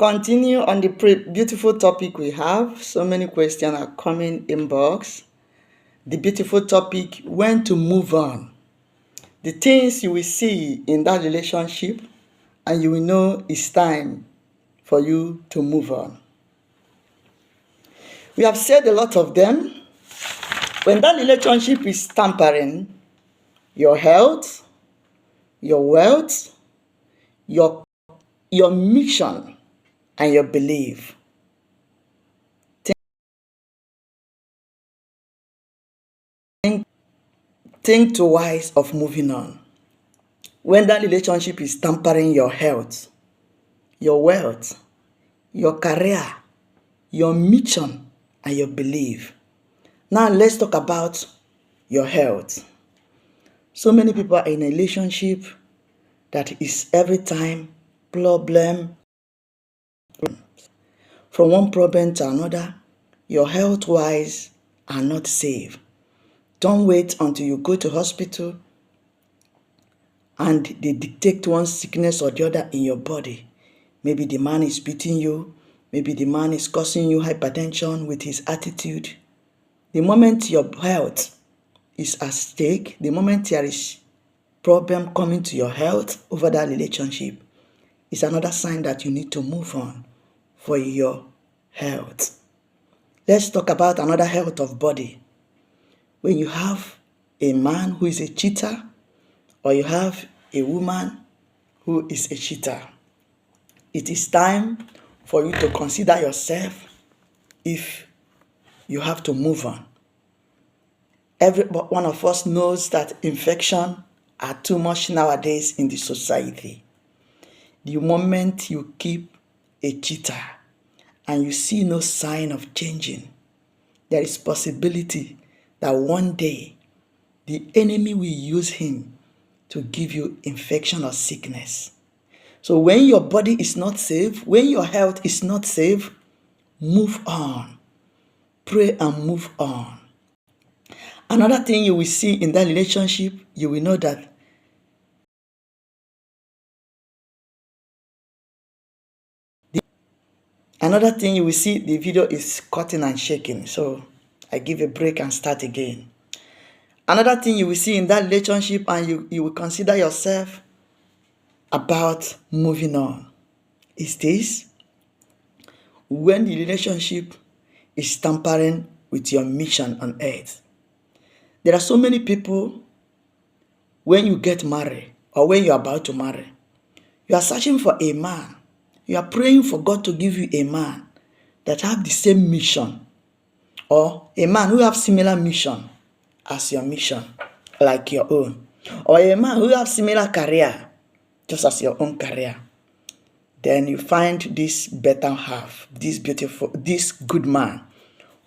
continue on the beautiful topic we have. So many questions are coming inbox. The beautiful topic, when to move on. The things you will see in that relationship, and you will know it's time for you to move on. We have said a lot of them. When that relationship is tampering your health, your wealth, your mission, and your belief. Think twice of moving on. When that relationship is tampering your health, your wealth, your career, your mission, and your belief. Now let's talk about your health. So many people are in a relationship that is every time problem. From one problem to another, your health-wise are not safe. Don't wait until you go to hospital and they detect one sickness or the other in your body. Maybe the man is beating you. Maybe the man is causing you hypertension with his attitude. The moment your health is at stake, the moment there is problem coming to your health over that relationship, is another sign that you need to move on for your health. Let's talk about another health of body. When you have a man who is a cheater, or you have a woman who is a cheater, it is time for you to consider yourself if you have to move on. Every one of us knows that infection are too much nowadays in the society. The moment you keep a cheater and you see no sign of changing, there is possibility that one day the enemy will use him to give you infection or sickness. So when your body is not safe, when your health is not safe, move on. Pray and move on. Another thing you will see in that relationship, you will know that another thing you will see, the video is cutting and shaking. So I give a break and start again. Another thing you will see in that relationship, and you will consider yourself about moving on, is this: when the relationship is tampering with your mission on earth. There are so many people, when you get married or when you're about to marry, you are searching for a man. You are praying for God to give you a man that have the same mission, or a man who have similar mission as your mission, like your own, or a man who have similar career just as your own career. Then you find this better half, this good man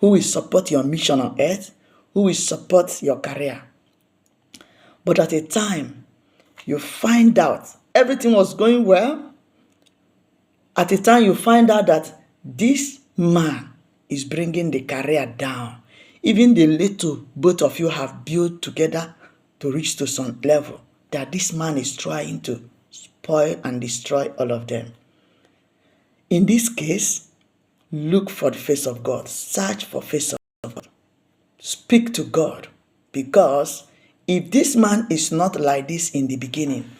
who will support your mission on earth, who will support your career. But at a time, you find out everything was going well. At a time, you find out that this man is bringing the career down. Even the little both of you have built together to reach to some level, that this man is trying to spoil and destroy all of them. In this case, look for the face of God. Search for face of God. Speak to God. Because if this man is not like this in the beginning,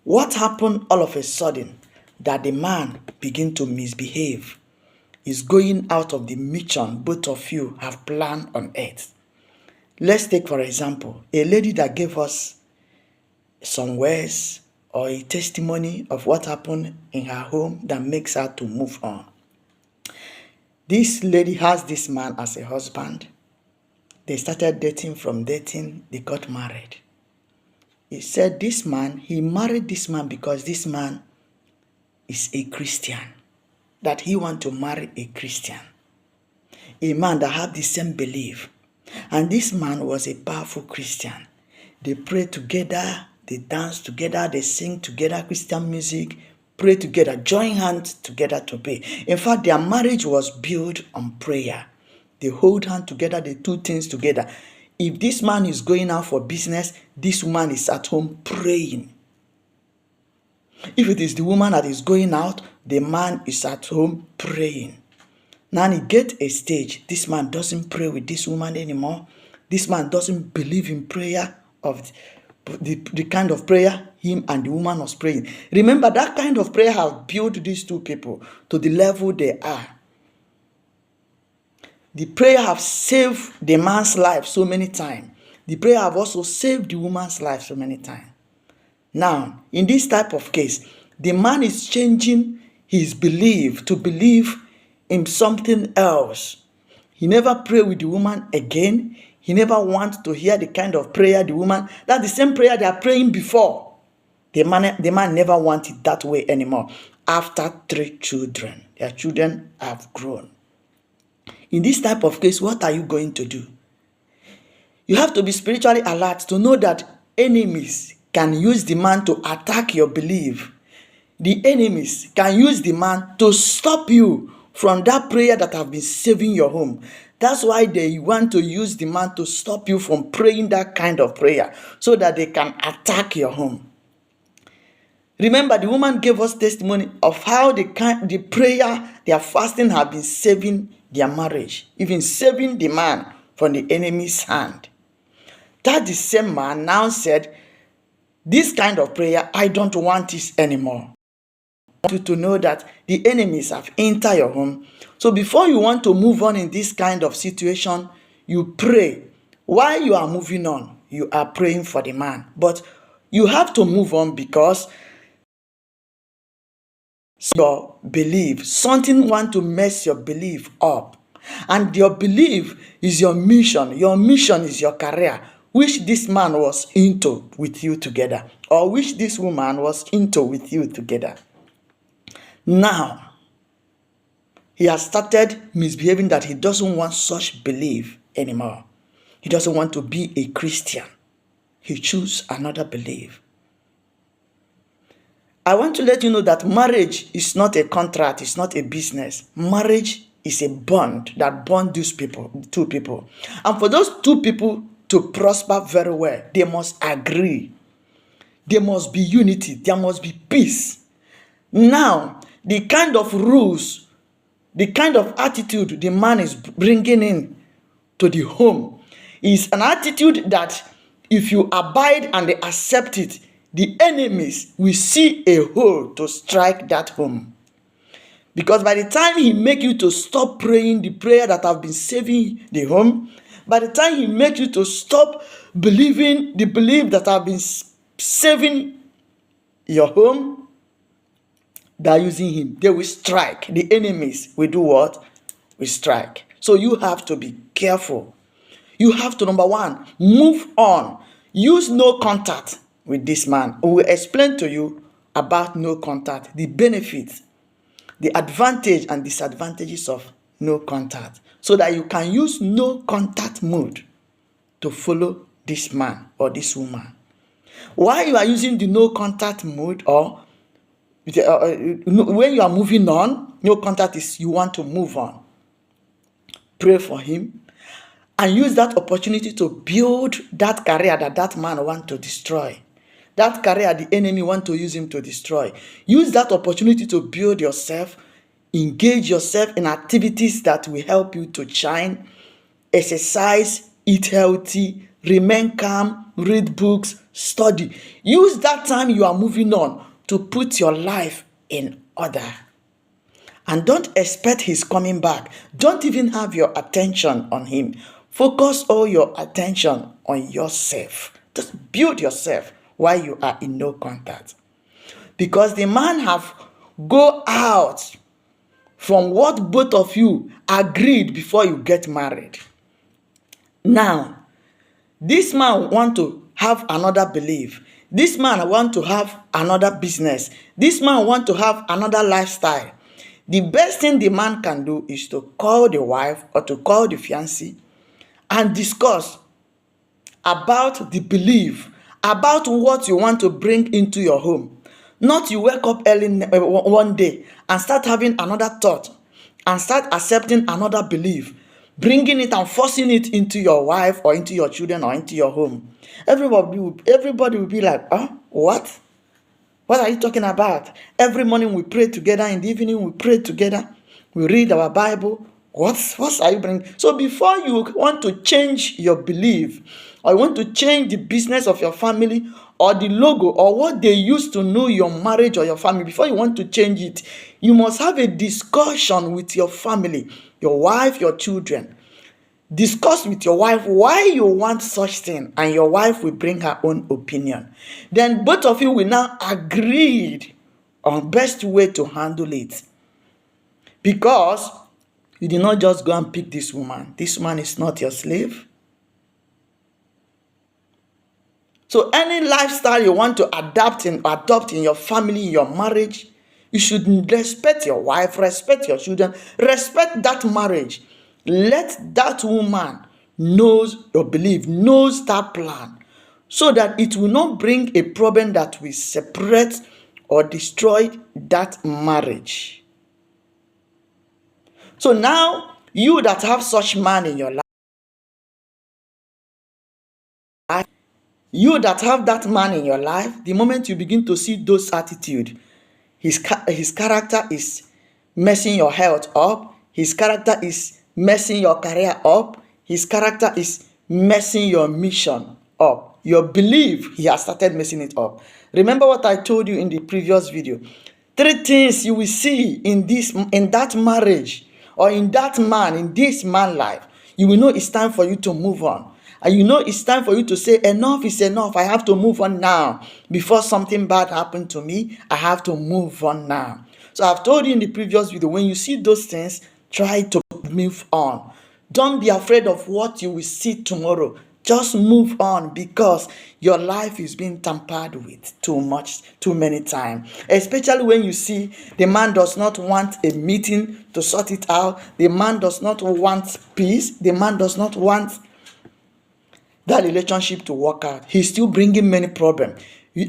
what happened all of a sudden that the man begin to misbehave is going out of the mission both of you have planned on earth. Let's take, for example, a lady that gave us some words or a testimony of what happened in her home that makes her to move on. This lady has this man as a husband. They started dating. From dating, they got married. He said he married this man because this man is a Christian, that he want to marry a Christian, a man that have the same belief. And this man was a powerful Christian. They pray together, they dance together, they sing together Christian music, pray together, join hands together to pray. In fact, their marriage was built on prayer. They hold hands together, they do things together. If this man is going out for business, this woman is at home praying. If it is the woman that is going out, the man is at home praying. Now he get a stage. This man doesn't pray with this woman anymore. This man doesn't believe in prayer of the kind of prayer him and the woman was praying. Remember, that kind of prayer have built these two people to the level they are. The prayer have saved the man's life so many times. The prayer have also saved the woman's life so many times. Now, in this type of case, the man is changing his belief to believe in something else. He never pray with the woman again. He never wants to hear the kind of prayer the woman, that's the same prayer they are praying before. The man never wants it that way anymore. After 3 children, their children have grown. In this type of case, what are you going to do? You have to be spiritually alert to know that enemies can use the man to attack your belief. The enemies can use the man to stop you from that prayer that have been saving your home. That's why they want to use the man to stop you from praying that kind of prayer so that they can attack your home. Remember, the woman gave us testimony of how the prayer, their fasting have been saving their marriage, even saving the man from the enemy's hand. That the same man now said, this kind of prayer, I don't want this anymore. I want you to know that the enemies have entered your home. So before you want to move on in this kind of situation, you pray. While you are moving on, you are praying for the man. But you have to move on because your belief, something want to mess your belief up. And your belief is your mission. Your mission is your career, which this man was into with you together, or which this woman was into with you together. Now, he has started misbehaving that he doesn't want such belief anymore. He doesn't want to be a Christian. He chooses another belief. I want to let you know that marriage is not a contract, it's not a business. Marriage is a bond that bonds these people, two people. And for those two people to prosper very well, they must agree. There must be unity. There must be peace. Now, the kind of rules, the kind of attitude the man is bringing in to the home is an attitude that if you abide and they accept it, the enemies will see a hole to strike that home. Because by the time he make you to stop praying the prayer that have been saving the home, by the time he make you to stop believing the belief that have been saving your home, they are using him. They will strike. The enemies will do what? Will strike. So you have to be careful. You have to, number one, move on. Use no contact with this man. We will explain to you about no contact, the benefits, the advantage and disadvantages of no contact, so that you can use no contact mode to follow this man or this woman. While you are using the no contact mode, or when you are moving on, no contact is you want to move on. Pray for him and use that opportunity to build that career that man wants to destroy. That career the enemy want to use him to destroy. Use that opportunity to build yourself. Engage yourself in activities that will help you to shine. Exercise, eat healthy, remain calm, read books, study. Use that time you are moving on to put your life in order. And don't expect his coming back. Don't even have your attention on him. Focus all your attention on yourself. Just build yourself while you are in no contact. Because the man have go out from what both of you agreed before you get married. Now, this man want to have another belief. This man want to have another business. This man want to have another lifestyle. The best thing the man can do is to call the wife or to call the fiancé and discuss about the belief, about what you want to bring into your home. Not you wake up early one day and start having another thought and start accepting another belief, bringing it and forcing it into your wife or into your children or into your home. Everybody will be like, what? What are you talking about? Every morning we pray together, in the evening we pray together, we read our Bible. What are you bringing? So before you want to change your belief, or you want to change the business of your family, or the logo, or what they used to know your marriage or your family, before you want to change it, you must have a discussion with your family, your wife, your children. Discuss with your wife why you want such thing, and your wife will bring her own opinion. Then both of you will now agree on best way to handle it. Because you did not just go and pick this woman. This woman is not your slave. So any lifestyle you want to adopt in your family, in your marriage, you should respect your wife, respect your children, respect that marriage. Let that woman knows your belief, knows that plan, so that it will not bring a problem that will separate or destroy that marriage. So now, you that have such man in your life, you that have that man in your life, the moment you begin to see those attitude, his character is messing your health up, his character is messing your career up, his character is messing your mission up, your belief, he has started messing it up. Remember what I told you in the previous video. 3 things you will see in that marriage, or in that man, in this man life. You will know it's time for you to move on. And you know it's time for you to say, enough is enough. I have to move on now. Before something bad happened to me, I have to move on now. So I've told you in the previous video, when you see those things, try to move on. Don't be afraid of what you will see tomorrow. Just move on, because your life is being tampered with too many times. Especially when you see the man does not want a meeting to sort it out. The man does not want peace. The man does not want that relationship to work out. He's still bringing many problems.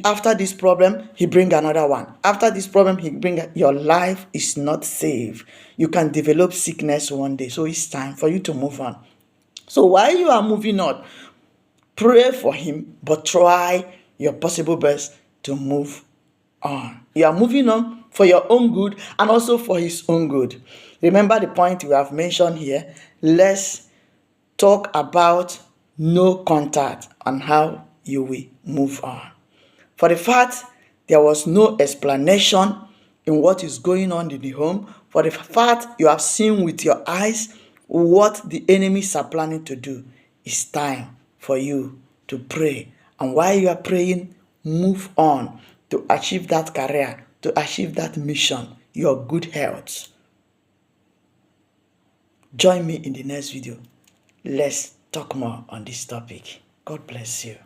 After this problem, he bring another one. After this problem, he bring. Your life is not safe. You can develop sickness one day. So it's time for you to move on. So while you are moving on, pray for him, but try your possible best to move on. You are moving on for your own good and also for his own good. Remember the point we have mentioned here. Let's talk about no contact and how you will move on. For the fact there was no explanation in what is going on in the home, for the fact you have seen with your eyes what the enemies are planning to do, it's time for you to pray. And while you are praying, move on to achieve that career, to achieve that mission, your good health. Join me in the next video. Let's talk more on this topic. God bless you.